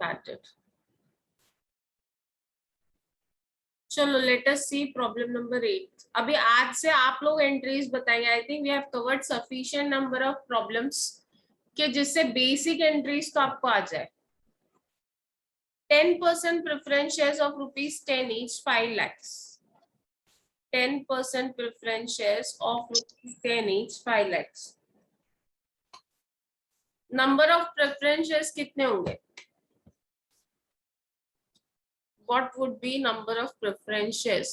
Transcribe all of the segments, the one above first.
started. चलो let us see problem number 8. अभी आज से आप लोग एंट्रीज बताएंगे. I think we have covered sufficient number of problems कि जिससे बेसिक एंट्रीज तो आपको आ जाए. 10% preference shares of ₹10 each, 5 lakhs. 10% preference shares of ₹10 each, 5 lakhs. Number of preference shares कितने होंगे? What would be number of preference shares?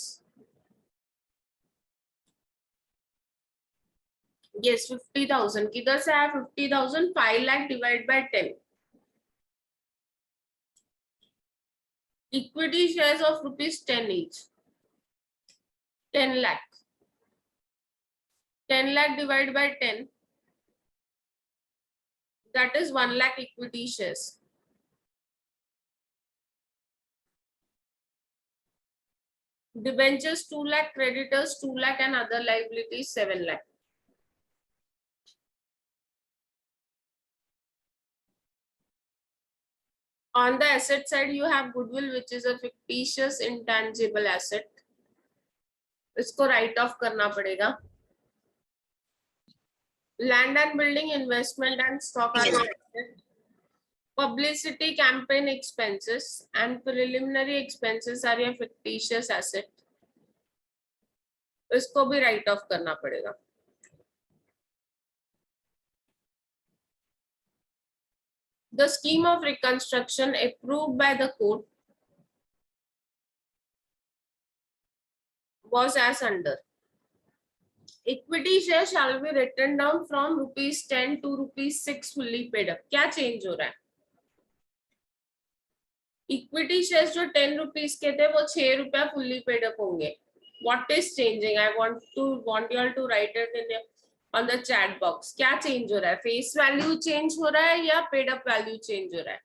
Yes, 50,000. किधर से आया 50,000? 5 lakh divide by 10. Equity shares of ₹10 each. 10 lakh. 10 lakh divided by 10. That is 1 lakh equity shares. Debentures 2 lakh, creditors 2 lakh and other liabilities 7 lakh. On the asset side, you have goodwill, which is a fictitious intangible asset. इसको write off करना पड़ेगा. Land and building, investment and stock are asset. Publicity campaign expenses and preliminary expenses are a fictitious asset. इसको भी write off करना पड़ेगा. The scheme of reconstruction approved by the court was as under. Equity share shall be written down from ₹10 to ₹6 fully paid up. क्या change हो रहा है? Equity shares जो ₹10 के थे वो ₹6 fully paid up होंगे. What is changing? I want you all to write it on the chat box. क्या change हो रहा है? Face value change हो रहा है या paid up value change हो रहा है?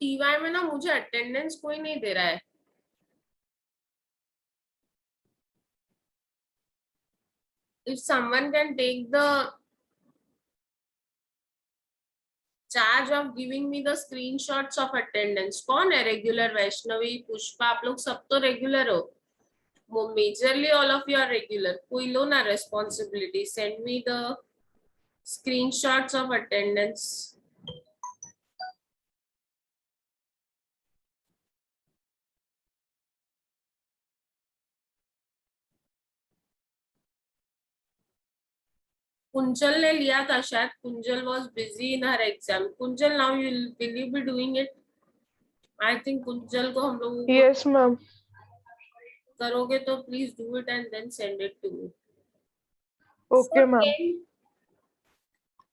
TY में ना मुझे attendance कोई नहीं दे रहा है. If someone can take the charge of giving me the screenshots of attendance. कौन है regular? वैष्णवी, पुष्पा, आप लोग सब तो regular हो. Majorly all of you are regular. कोई लो ना responsibility. Send me the screenshots of attendance. Kunjal ने लिया था शायद. Kunjal was busy in her exam. Kunjal, now will you be doing it? I think Kunjal को हम लोग Yes, ma'am. करोगे तो please do it and then send it to me. Okay, ma'am.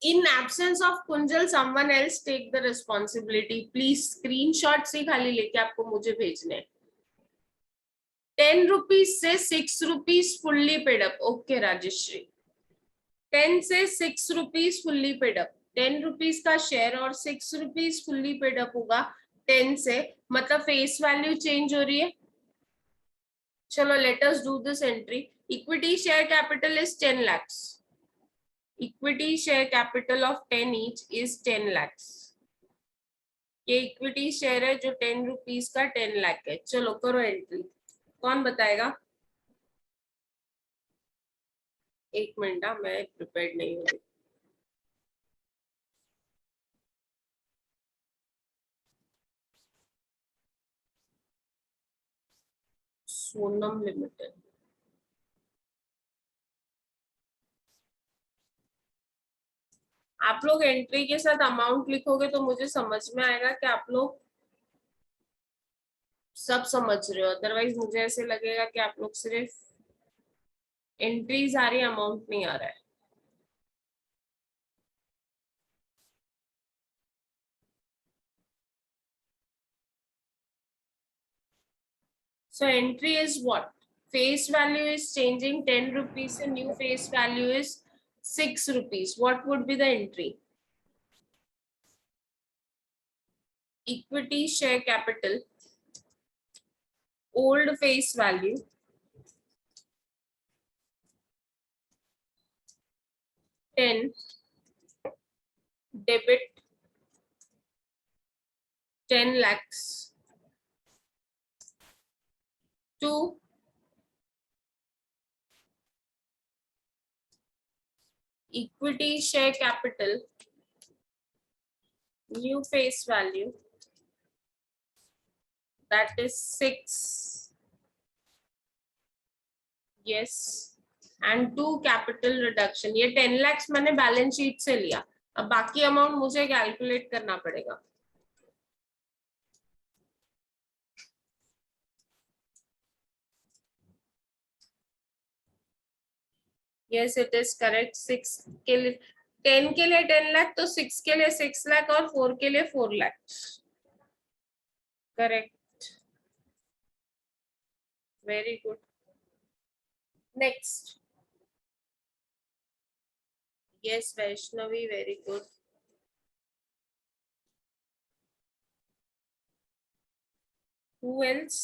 In absence of Kunjal, someone else take the responsibility. Please screenshot से खाली लेके आपको मुझे भेजने. ₹10 से ₹6 fully paid up. Okay, Rajeshri. 10 से ₹6 fully paid up. ₹10 का शेयर और ₹6 fully paid up होगा 10 से. मतलब फेस वैल्यू चेंज हो रही है. चलो let us do this entry. Equity share capital is 10 lakhs. Equity share capital of 10 each is 10 lakhs. ये इक्विटी शेयर है जो ₹10 का 10 लाख है. चलो करो एंट्री. कौन बताएगा? एक मिनट, मैं प्रिपेयर्ड नहीं हूँ. सोनम लिमिटेड. आप लोग एंट्री के साथ अमाउंट लिखोगे तो मुझे समझ में आएगा कि आप लोग सब समझ रहे हो. अदरवाइज मुझे ऐसे लगेगा कि आप लोग सिर्फ एंट्रीज आ रही है, अमाउंट नहीं आ रहा है. So entry is what? Face value is changing. ₹10 and new face value is ₹6. What would be the entry? Equity share capital, old face value, 10 debit 10 lakhs to equity share capital, new face value, that is 6, yes, and 2 capital reduction. ये 10 lakhs मैंने balance sheet से लिया, अब बाकी amount मुझे calculate करना पड़ेगा. Yes, it is correct. 6 के लिए 10 के लिए 10 लाख, तो 6 के लिए 6 लाख और 4 के लिए 4 lakh. Correct, very good. Next. Yes, Vaishnavi, very good. Who else?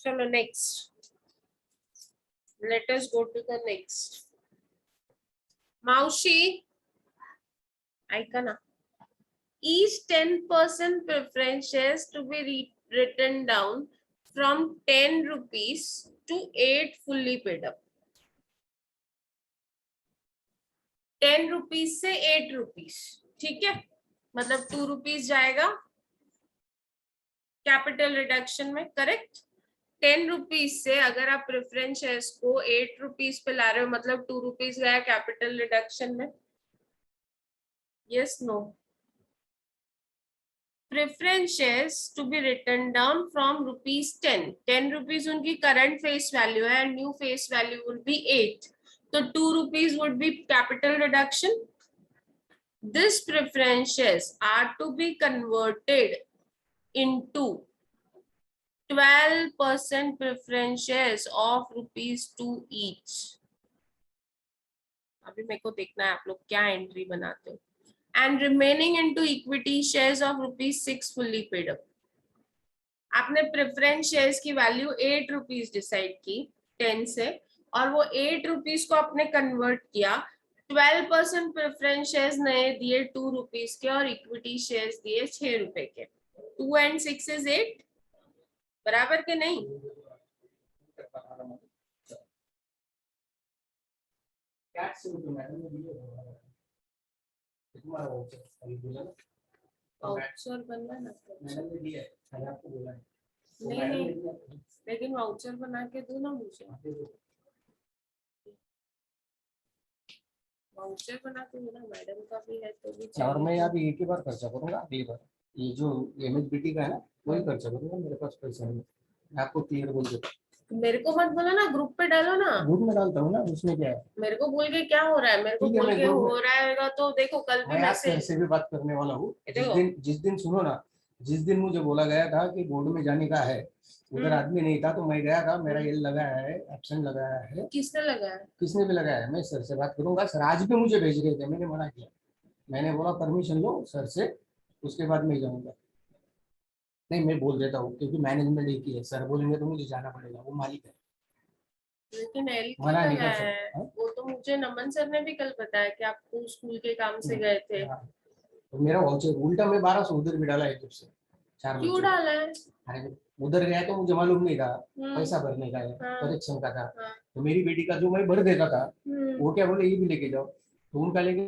Chalo, next. Let us go to the next. Maushi, Aikana. Each 10% preference shares to be written down from 10 rupees to 8 fully paid up. 10 rupees से 8 rupees, ठीक है, मतलब 2 rupees जाएगा capital reduction में. Correct. 10 rupees से अगर आप preference shares को 8 रुपीज पे ला रहे हो, मतलब 2 रुपीज गया कैपिटल रिडक्शन में. Yes, no. Preference shares to be written down from ₹10. 10 rupees उनकी करंट फेस वैल्यू है and new face value would be 8, तो 2 rupees would be capital reduction. This preference shares are to be converted into 12% preference shares of ₹2 each. अभी मेरे को देखना है आप लोग क्या एंट्री बनाते हो. And remaining into equity shares of ₹6 fully paid up. आपने प्रेफरेंस शेयर्स की वैल्यू 8 रुपीज डिसाइड की 10 से, और वो 8 रुपीज को आपने कन्वर्ट किया. 12% प्रेफरेंस शेयर्स नए दिए 2 रुपीज के और इक्विटी शेयर्स दिए 6 रुपए के. 2 and 6 is 8, बराबर के नहीं? वाउचर बनना ना, नहीं, लेकिन वाउचर बना के दो ना मुझे. वाउचर बना के दो ना, मैडम का भी है तो भी. और मैं अभी एक ही बार खर्चा करूंगा, अगली बार ये जो MSBT का है ना वही खर्चा करूंगा, मेरे पास पैसा नहीं. मैं आपको क्लियर बोल देता हूं. मेरे को मत बोलो ना, ग्रुप पे डालो ना. ग्रुप में डालता हूँ ना, उसमें क्या है. मेरे को बोल के क्या हो रहा है, मेरे को ठीक है, बोल मैं के ग्रुप में- हो रहा है तो देखो कल भी मैं आज सर मैसेज. से भी बात करने वाला हूँ. देखो. जिस दिन सुनो ना, जिस दिन मुझे बोला गया था कि बोर्ड में जाने का है, उधर आदमी नहीं था तो मैं गया था. मेरा ये लगाया है, एब्सेंट लगाया है. किसने लगाया? किसने भी लगाया है, मैं सर से बात करूंगा. सर आज भी मुझे भेज रहे थे, मैंने मना किया. मैंने बोला परमिशन लो सर से, उसके बाद मैं जाऊंगा. नहीं, मैं बोल देता हूँ क्योंकि मैनेजमेंट एक ही है. सर बोलेंगे तो मुझे जाना पड़ेगा, वो मालिक है. लेकिन एल क्यों मना नहीं कर लगाया है? सकते. वो तो मुझे नमन सर ने भी कल बताया कि आपको स्कूल के काम से गए थे. हाँ. तो मेरा वाउचर उल्टा मैं 1200 उधर भी डाला एक से 4 क्यों बच्चों. डाला है? अरे उधर गया तो मुझे मालूम नहीं था हम्म, पैसा भरने का है, हाँ, करेक्शन का था. हाँ, तो मेरी बेटी का जो मैं भर देता था, वो क्या बोले ये भी लेके जाओ, तो उनका लेके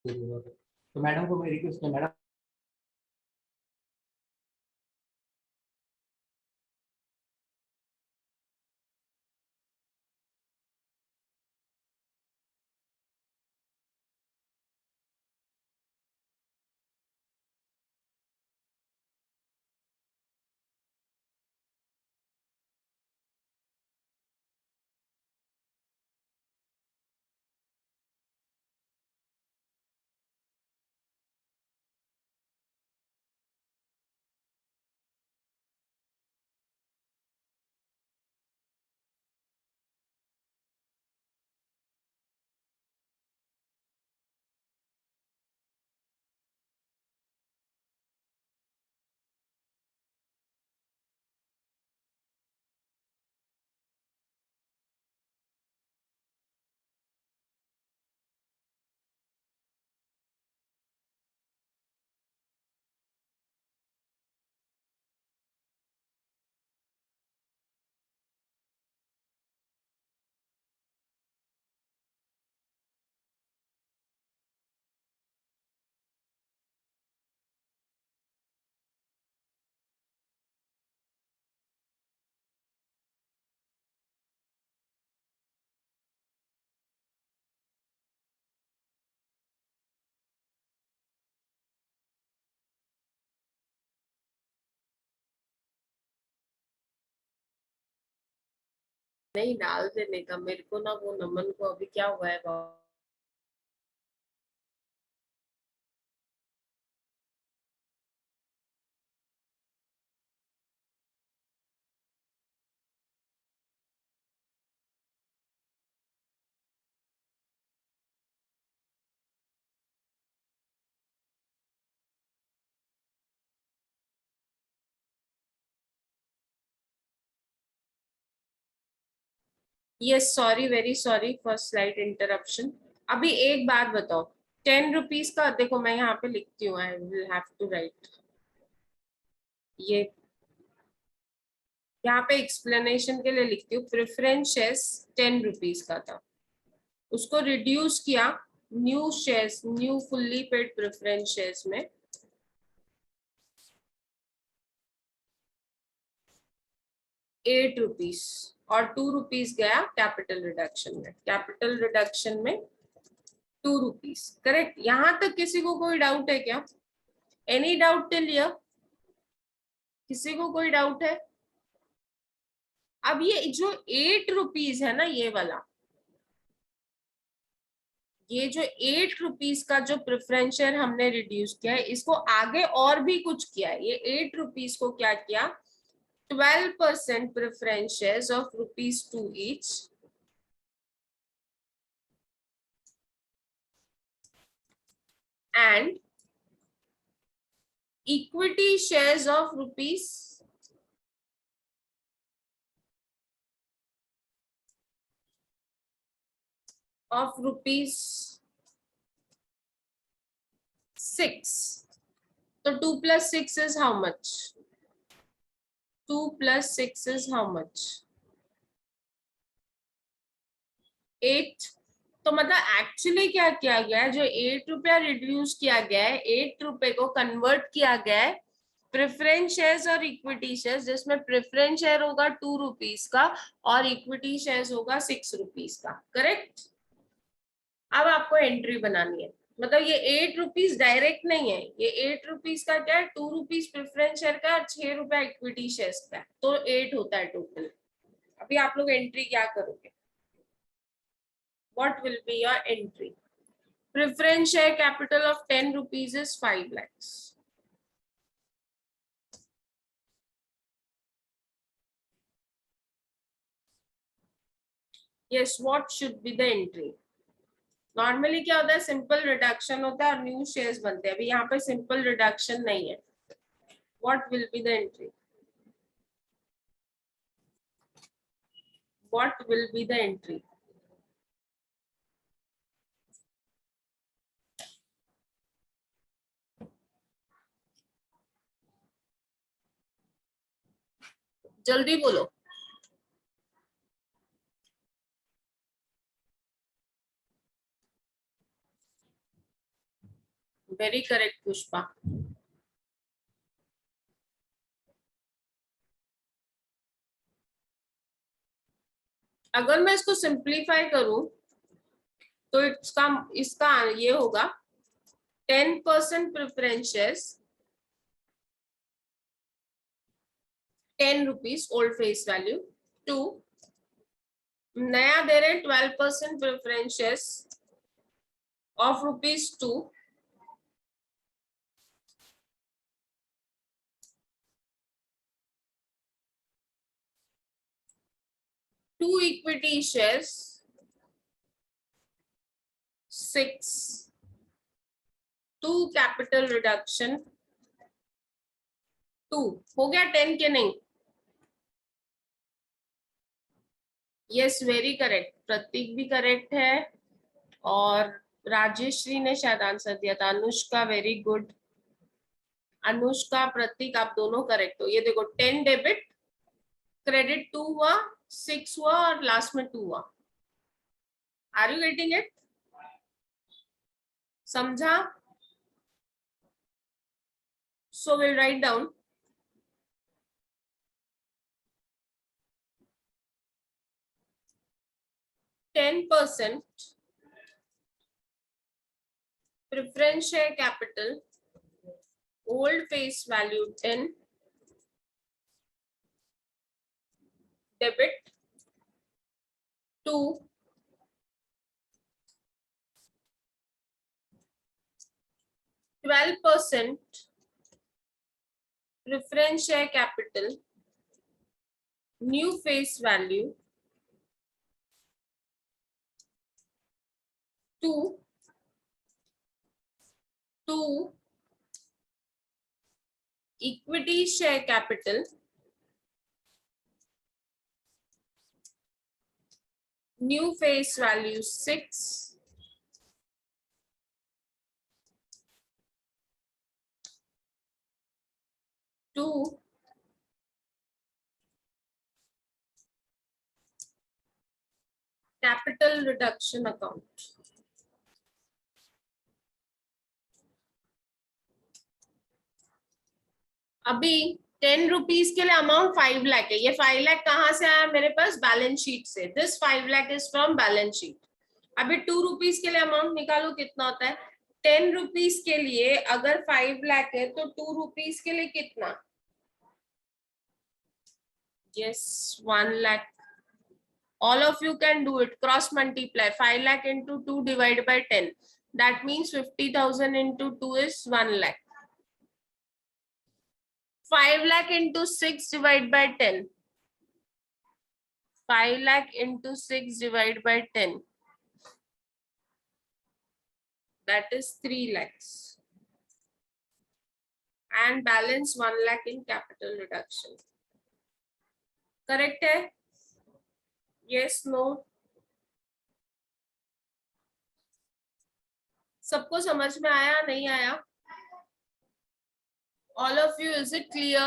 तो मैडम को मेरी रिक्वेस्ट है, मैडम नहीं डाल देने का मेरे को ना, वो नमन को अभी क्या हुआ है yes sorry, very sorry for slight interruption. अभी एक बात बताओ, 10 रुपीज का देखो, मैं यहाँ पे लिखती हूँ, I will have to write ये, यहाँ पे एक्सप्लेनेशन के लिए लिखती हूँ। प्रेफरेंस शेयर्स 10 रुपीज का था, उसको रिड्यूस किया new shares, new fully paid preference shares में 8 रुपीज, और 2 रुपीज गया कैपिटल रिडक्शन में। कैपिटल रिडक्शन में 2 रुपीज, करेक्ट। यहां तक किसी को कोई डाउट है क्या? Any doubt till here? किसी को कोई डाउट है? अब ये जो 8 रुपीज है ना, ये वाला, ये जो 8 रुपीज का जो प्रेफरेंस शेयर हमने रिड्यूस किया है, इसको आगे और भी कुछ किया है। ये 8 रुपीज को क्या किया, 12% preference shares of ₹2 each and equity shares of ₹6. So 2 plus 6 is how much? 2 plus 6 is how much? 8. तो मतलब एक्चुअली क्या किया गया है, जो 8 रुपया रिड्यूस किया गया है, 8 रुपए को कन्वर्ट किया गया है प्रेफरेंस शेयर्स और इक्विटी शेयर्स, जिसमें प्रेफरेंस शेयर होगा 2 रुपीज का और इक्विटी शेयर्स होगा 6 रुपीज का, करेक्ट। अब आपको एंट्री बनानी है, मतलब ये 8 रुपीज डायरेक्ट नहीं है, ये 8 रुपीज का क्या है, 2 रुपीज प्रेफरेंस शेयर का और 6 रुपया इक्विटी शेयर्स का, तो 8 होता है टोटल। अभी आप लोग एंट्री क्या करोगे? What will be your entry? Preference share capital of 10 rupees is 5 lakhs. Yes, what should be the entry? Normally क्या होता है, सिंपल रिडक्शन होता है और न्यू शेयर्स बनते हैं। अभी यहाँ पे सिंपल रिडक्शन नहीं है। What will be the entry? What will be the entry? जल्दी बोलो। Very correct Pushpa. अगर मैं इसको सिंप्लीफाई करूं तो इसका इसका ये होगा 10% preferences 10 rupees old face value to नया दे रहे हैं 12% preferences of ₹2 2 equity shares 6 2 capital reduction 2 हो गया 10 के नहीं? यस वेरी करेक्ट, प्रतीक भी करेक्ट है और राजेश्री ने शायद आंसर दिया था। अनुष्का वेरी गुड, अनुष्का प्रतीक आप दोनों करेक्ट हो। ये देखो 10 डेबिट, क्रेडिट 2 हुआ, 6 हुआ और लास्ट में 2 हुआ। Are you getting it? समझा? So will write down 10% preference share capital, old face value 10, debit 2, 12% preference share capital, new face value 2, 2 equity share capital, new face value 6, 2 capital reduction account. अभी 10 rupees के लिए amount 5 lakh है। ये 5 लाख कहाँ से आया मेरे पास? बैलेंस शीट से। This 5 lakh is from balance sheet. अभी 2 रुपीज के लिए अमाउंट निकालो, कितना होता है? 10 रुपीज के लिए अगर 5 लाख है तो 2 रुपीज के लिए कितना? Yes 1 lakh. All of you can do it. Cross multiply 5 lakh into 2 divided by 10. That means 50,000 into 2 is 1 lakh. 5 lakh into 6 divided by 10. 5 lakh into 6 divided by 10. That is 3 lakhs. And balance 1 lakh in capital reduction. Correct है? Yes, no? सबको समझ में आया नहीं आया? All of you, is it clear?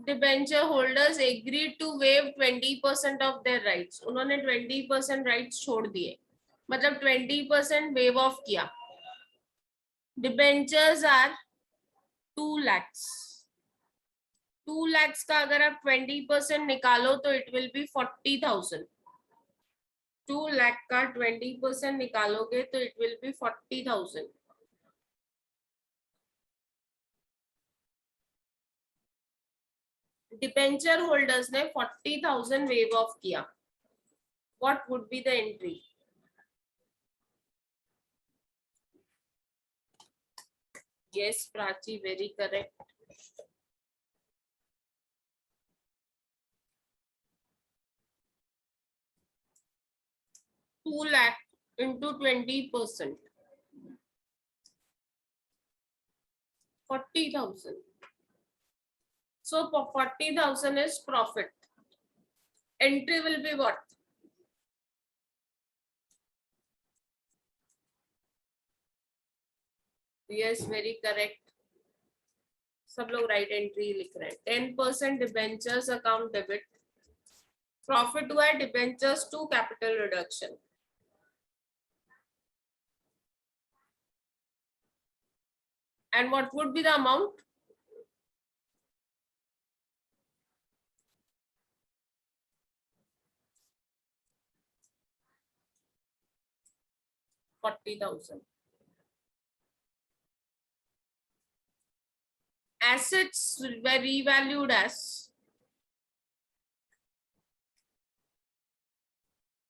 debenture holders agreed to waive 20% of their rights. उन्होंने 20% rights छोड़ दिए, मतलब 20% waive off किया. Debentures are 2 lakhs. 2 lakhs का अगर आप 20% निकालो तो it will be 40,000. 2 lakh का 20% निकालोगे तो it will be 40,000. Debenture holders ने 40,000 वेव ऑफ किया. What would be the entry? Yes Prachi very correct. Two lakh into 20%, 40,000. So 40,000 is profit. Entry will be what? Yes, very correct. सब लोग right entry लिख रहे हैं. 10% डिबेंचर्स अकाउंट डेबिट, प्रॉफिट हुआ है debentures to capital reduction. And what would be the amount? $40,000. Assets were revalued as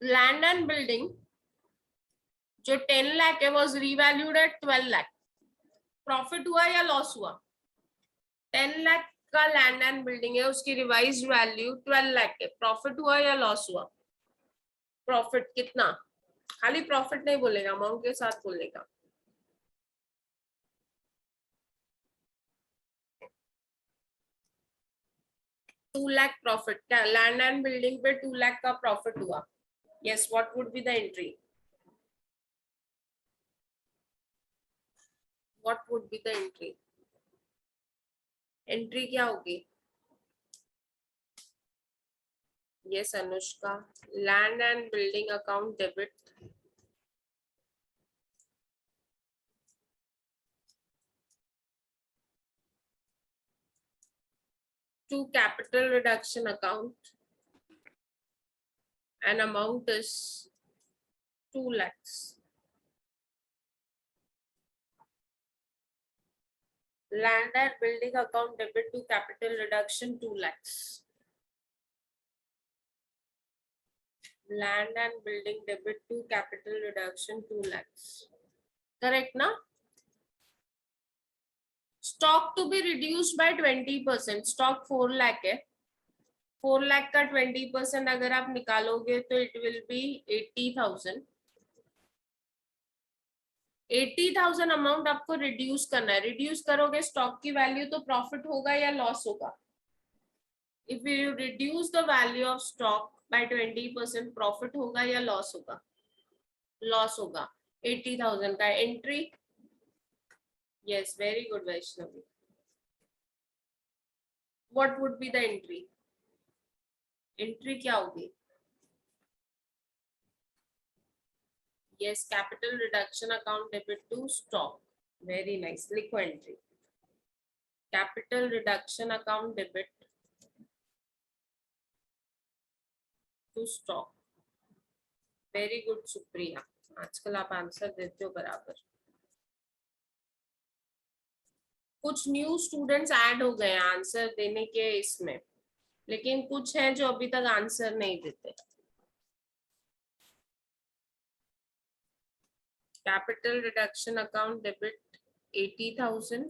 land and building जो 10 लाख है was revalued at 12 lakh. Profit हुआ या लॉस हुआ? 10 लाख का लैंड एंड बिल्डिंग है, उसकी रिवाइज वैल्यू 12 लाख है। प्रॉफिट हुआ या लॉस हुआ? प्रॉफिट कितना? खाली प्रॉफिट नहीं बोलेगा, अमाउंट के साथ बोलेगा। टू लाख प्रॉफिट, क्या लैंड एंड बिल्डिंग पे 2 लाख का प्रॉफिट हुआ? Yes, what would be the entry? What would be the entry? Entry क्या होगी? Yes Anushka, land and building account debit to capital reduction account, and amount is 2 lakhs. Land and building account debit to capital reduction 2 lakhs. Land and building debit to capital reduction 2 lakhs. Correct na? Stock to be reduced by 20%. Stock 4 lakh है, 4 लाख का 20% अगर आप निकालोगे तो it will B 80,000। 80,000 amount आपको reduce करना है। Reduce करोगे स्टॉक की वैल्यू तो प्रॉफिट होगा या लॉस होगा? If you reduce the value of stock by 20%, profit होगा या लॉस होगा? लॉस होगा। 80,000 का entry. Yes, very good Vaishnavi. What would be the entry? Entry क्या होगी? Yes, capital reduction account debit to stock. Very nice. लिखो entry. Capital reduction account debit to stock. Very good, Supriya. आजकल आप आंसर देते हो बराबर। कुछ न्यू स्टूडेंट्स ऐड हो गए आंसर देने के इसमें, लेकिन कुछ हैं जो अभी तक आंसर नहीं देते। Capital reduction account debit 80,000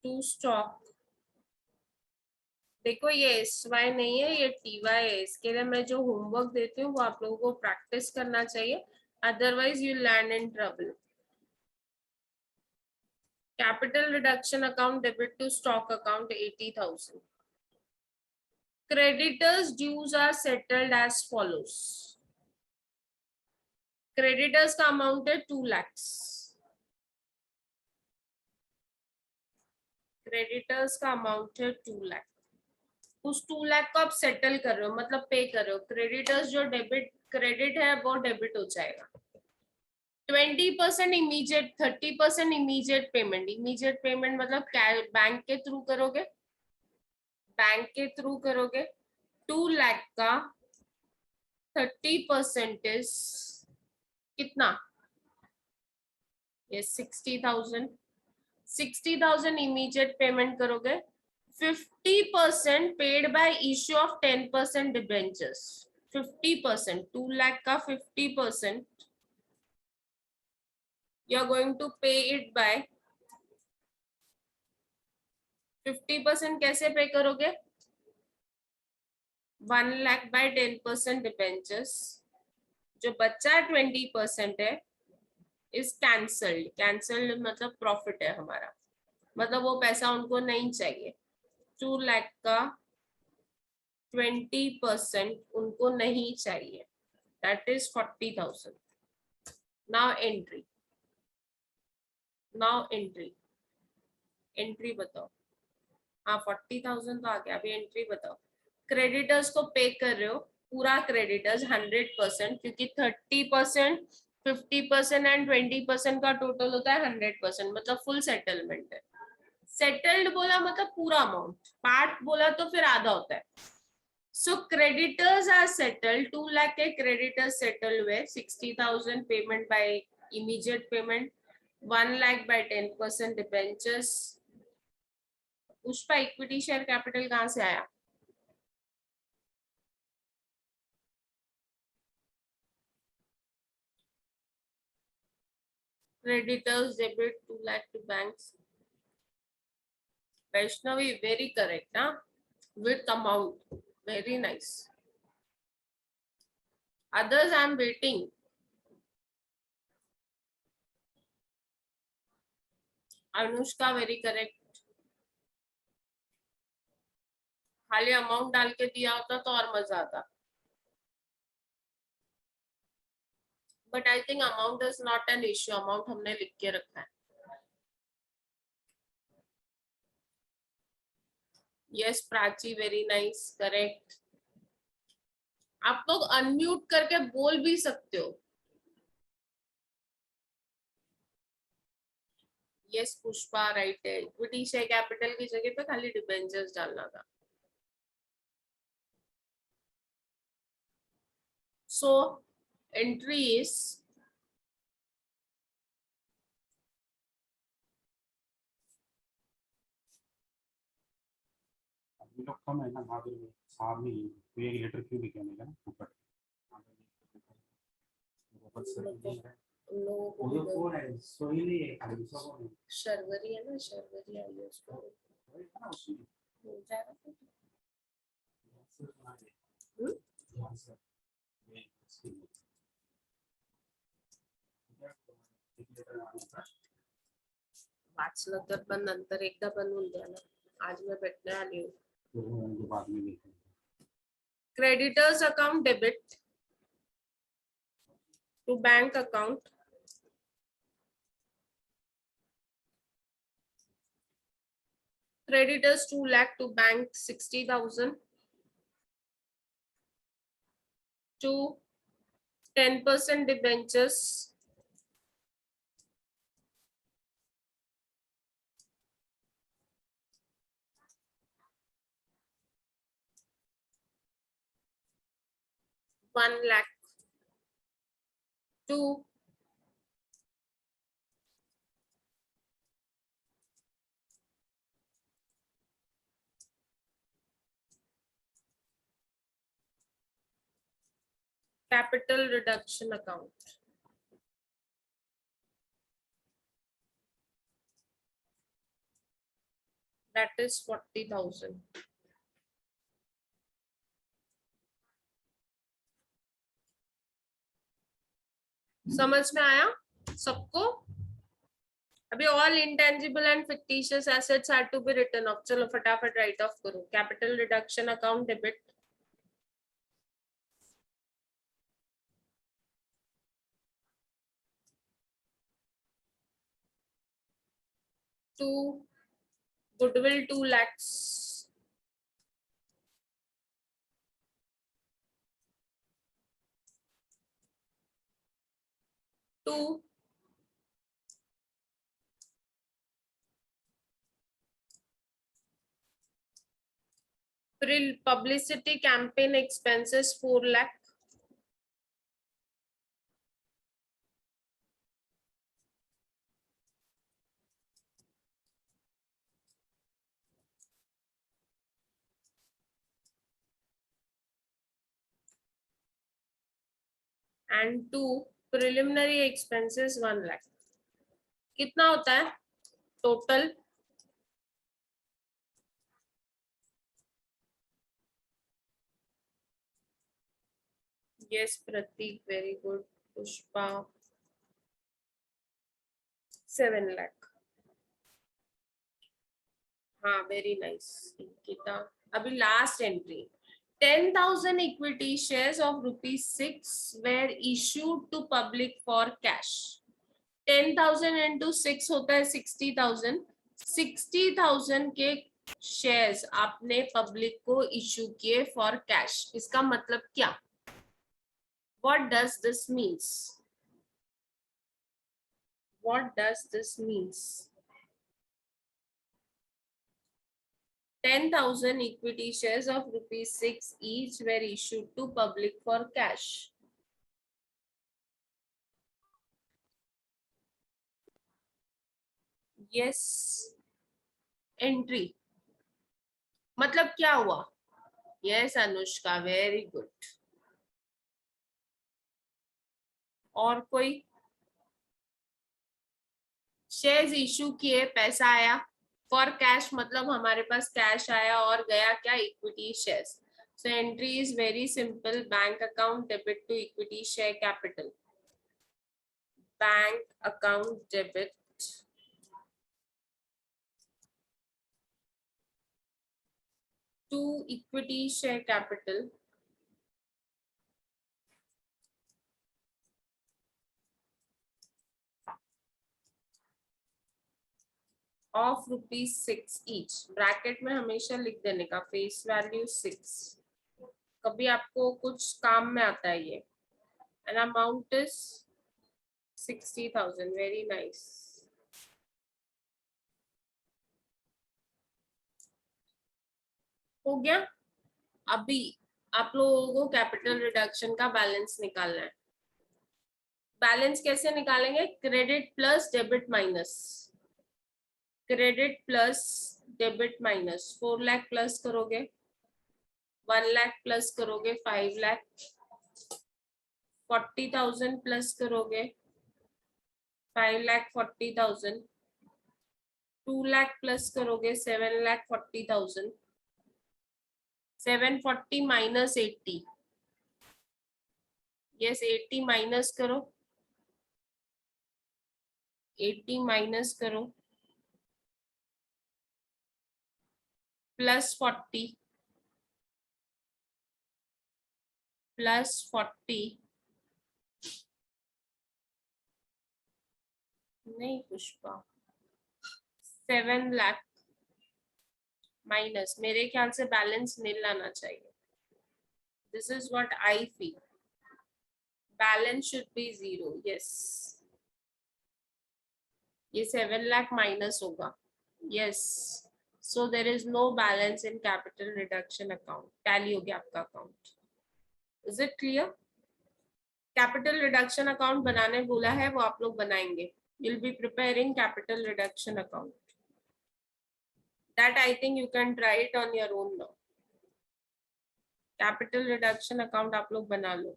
to stock. देखो ये SY नहीं है, ये TY है। इसके लिए मैं जो होमवर्क देती हूँ वो आप लोगों को प्रैक्टिस करना चाहिए, otherwise you land in trouble. Capital reduction account debit to stock account 80,000। Creditors dues are settled as follows. Creditors का अमाउंट है 2 lakhs। क्रेडिटर्स का अमाउंट है 2 लाख। उस 2 लाख को आप सेटल कर रहे हो, मतलब पे कर रहे हो। क्रेडिटर्स जो डेबिट क्रेडिट है वो डेबिट हो जाएगा। 20% immediate, 30% immediate payment. Immediate payment मतलब बैंक के थ्रू करोगे, बैंक के थ्रू करोगे। 2 लाख का 30% इज कितना? ये 60,000। 60,000 इमीडिएट पेमेंट करोगे। 50% paid by issue of 10% debentures. 50%, 2 lakh का 50% you are going to pay it by 50%। कैसे पे करोगे? 1 लाख बाय 10% डिबेंचर्स। जो बच्चा 20% है इज कैंसल्ड। कैंसल्ड मतलब प्रॉफिट है हमारा, मतलब वो पैसा उनको नहीं चाहिए। 2 लाख का 20% उनको नहीं चाहिए, that is 40,000। Now entry, now entry, entry बताओ। हाँ 40,000 तो आ गया, अभी एंट्री बताओ। क्रेडिटर्स को पे कर रहे हो, पूरा क्रेडिटर्स 100%, क्योंकि 30%, 50% एंड 20% का टोटल होता है 100%, मतलब फुल सेटलमेंट है। सेटल्ड बोला मतलब पूरा अमाउंट, पार्ट बोला तो फिर आधा होता है। So creditors are settled, 2 lakh के क्रेडिटर्स सेटल हुए, 60,000 payment by immediate payment, 1 lakh by 10% debentures. Pushpa equity share capital कहाँ से आया? Creditors debit 2 lakh to banks. Vaishnavi, very correct, huh? With amount, very nice. Others, I'm waiting. Anushka, very correct. खाली amount डाल के दिया होता तो और मजा आता. But I think amount is not an issue. Amount हमने लिख के रखा है. Yes, Prachi, very nice, correct. आप लोग अनम्यूट करके बोल भी सकते हो. Yes, पुष्पा राइट है. इक्विटी शेयर कैपिटल की जगह पे खाली डिबेंचर्स डालना था. So entry is अभी लोग कम है ना, भाभी लोग साहब नहीं तो एक लीटर क्यों भी कहने का ना ऊपर ऊपर से नहीं है वो जो कौन है सोहिली है खाली सब है शर्वरी है ना, शर्वरी आई है उसको वही था ना उसमें हो जाएगा तो. वाचलं तर पण नंतर एकदा बनवून द्या ना. आज मैं भेटने आली हूँ. बाद में देखेंगे Creditors account debit to bank account. Creditors 2 lakh to bank 60,000 to 10% debentures. One lakh to capital reduction account. That is 40,000. समझ में आया सबको? अभी all intangible and fictitious assets are to be written off. चलो फटाफट write off करो. Capital reduction account debit. To goodwill 2 lakhs. To publicity campaign expenses 4 lakh. And 2 preliminary expenses 1 lakh. कितना होता है total? Yes, Pratik, very good. Pushpa 7 lakh. हाँ, very nice. Nikita. अभी last entry. 10,000 equity shares of ₹6 were issued to public for cash. 10,000 into 6 होता है 60,000. 60,000 के shares आपने public को इशू किए फॉर कैश, इसका मतलब क्या? What does this means? What does this means? 10,000 equity shares of ₹6 each were issued to public for cash. Yes. Entry. मतलब क्या हुआ? Yes, Anushka, very good. और कोई? शेयर्स इशू किए, पैसा आया, फॉर कैश मतलब हमारे पास कैश आया और गया क्या? Equity shares. So entry is very simple, bank account debit to equity share capital. Bank account debit to equity share capital of ₹6 each. Bracket में हमेशा लिख देने का फेस वैल्यू 6. कभी आपको कुछ काम में आता है ये. And amount is 60,000. Very nice. हो गया. अभी आप लोगों को कैपिटल रिडक्शन का बैलेंस निकालना है. बैलेंस कैसे निकालेंगे? Credit plus debit minus. Credit plus debit minus. 4 lakh plus करोगे 1 लाख प्लस करोगे 5 लाख. 40,000 प्लस करोगे 5,40,000. 2 लाख प्लस करोगे 7,40,000. 740 माइनस 80. यस 80 माइनस करो. 80 माइनस करो प्लस 40 प्लस 40 नहीं पुष्पा 7 लाख माइनस. मेरे ख्याल से बैलेंस नील आना चाहिए. This is what I feel. Balance should be 0. Yes ये 7 लाख माइनस होगा. Yes so there is no balance in capital reduction account. Tally हो गया आपका account. Is it clear? Capital reduction account बनाने बोला है, वो आप लोग बनाएंगे. you'll be preparing capital reduction account. That I think you can try it on your own now. Capital reduction account आप लोग बना लो.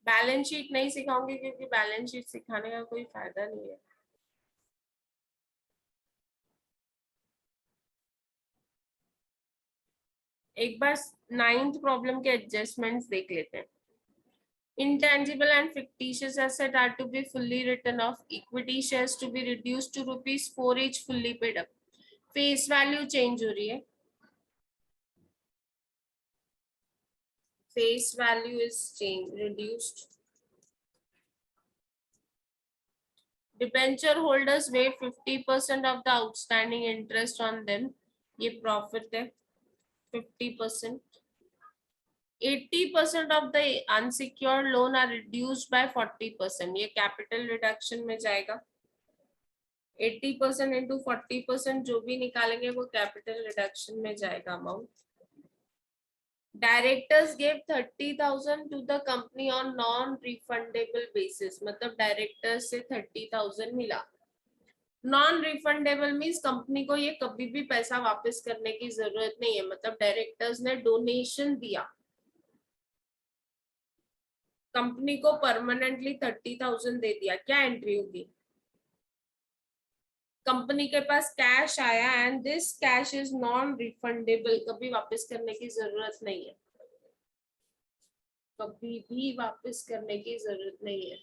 बैलेंस शीट नहीं सिखाऊंगी क्योंकि बैलेंस शीट सिखाने का कोई फायदा नहीं है. एक बार 9th प्रॉब्लम के एडजस्टमेंट्स देख लेते हैं. Intangible and fictitious asset are to be fully written off. Equity shares to be reduced to ₹4 each fully paid up. Face value change हो रही है. Face value is changed, reduced. Debenture holders waive 50% of the outstanding interest on them. ये profit है 50%. 80% of the unsecured loan are reduced by 40%. ये capital reduction में जाएगा. 80% into 40% जो भी निकालेंगे वो capital reduction में जाएगा amount. Directors gave 30,000 to the company on non-refundable basis. मतलब directors से 30,000 मिला. Non-refundable means कंपनी को ये कभी भी पैसा वापस करने की जरूरत नहीं है. मतलब डायरेक्टर्स ने डोनेशन दिया, कंपनी को परमानेंटली 30,000 दे दिया. क्या एंट्री होगी? कंपनी के पास कैश आया and this cash is non refundable. कभी वापस करने की जरूरत नहीं है. कभी भी वापस करने की जरूरत नहीं है.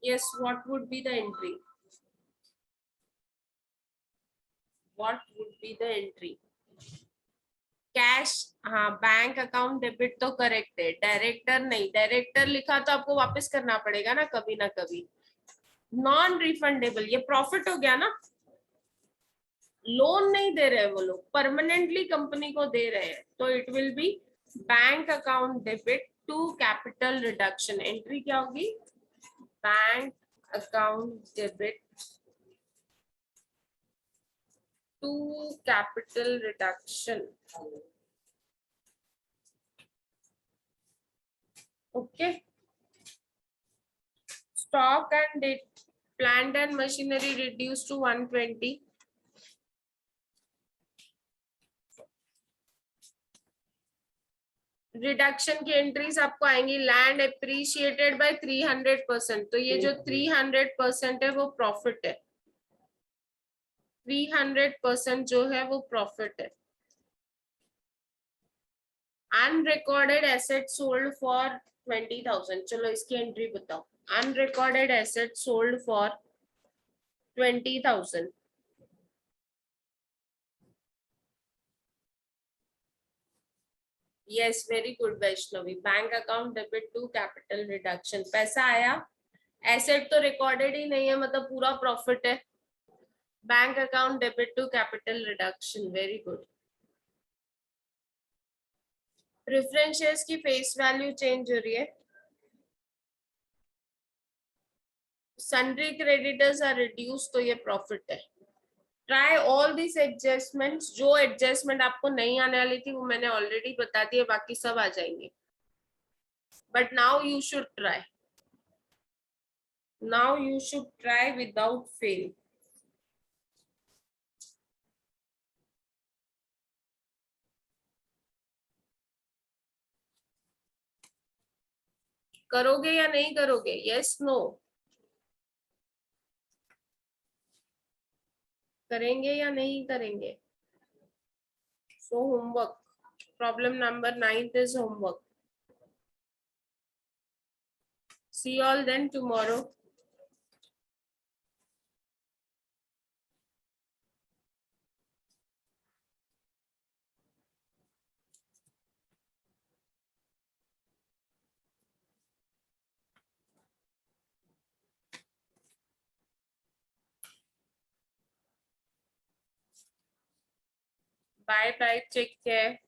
Yes what would be the entry? What would be the entry? Cash. हाँ बैंक अकाउंट डेबिट तो करेक्ट है. डायरेक्टर नहीं, डायरेक्टर लिखा तो आपको वापस करना पड़ेगा ना कभी ना कभी. नॉन रिफंडेबल, ये प्रॉफिट हो गया ना, लोन नहीं दे रहे वो लोग, परमानेंटली कंपनी को दे रहे हैं, तो it will be bank account debit to capital reduction. Entry क्या होगी, bank account debit to capital reduction. Okay, stock and plant and machinery reduced to 120. Reduction की एंट्रीज आपको आएंगी, लैंड एप्रिशिएटेड बाय 300%, तो ये जो 300% है वो प्रॉफिट है, 300% जो है वो प्रॉफिट है। अनरिकॉर्डेड एसेट सोल्ड फॉर 20,000, चलो इसकी एंट्री बताओ। Unrecorded asset sold for 20,000, yes very good Vaishnavi, bank account debit to capital reduction, पैसा आया, एसेट तो रिकॉर्डेड ही नहीं है, मतलब पूरा प्रॉफिट है, bank account debit to capital reduction, very good. Preference shares की फेस वैल्यू चेंज हो रही है, सन्ड्री क्रेडिटर्स आर रिड्यूस, तो ये प्रॉफिट है। ट्राई ऑल दिस एडजस्टमेंट्स, जो एडजस्टमेंट आपको नहीं आने वाली थी वो मैंने ऑलरेडी बता दिए, बाकी सब आ जाएंगे, but now you should try, now you should try without fail. करोगे या नहीं करोगे, यस नो, करेंगे या नहीं करेंगे। So homework, problem number 9 is homework. See you all then tomorrow. Bye bye, take care.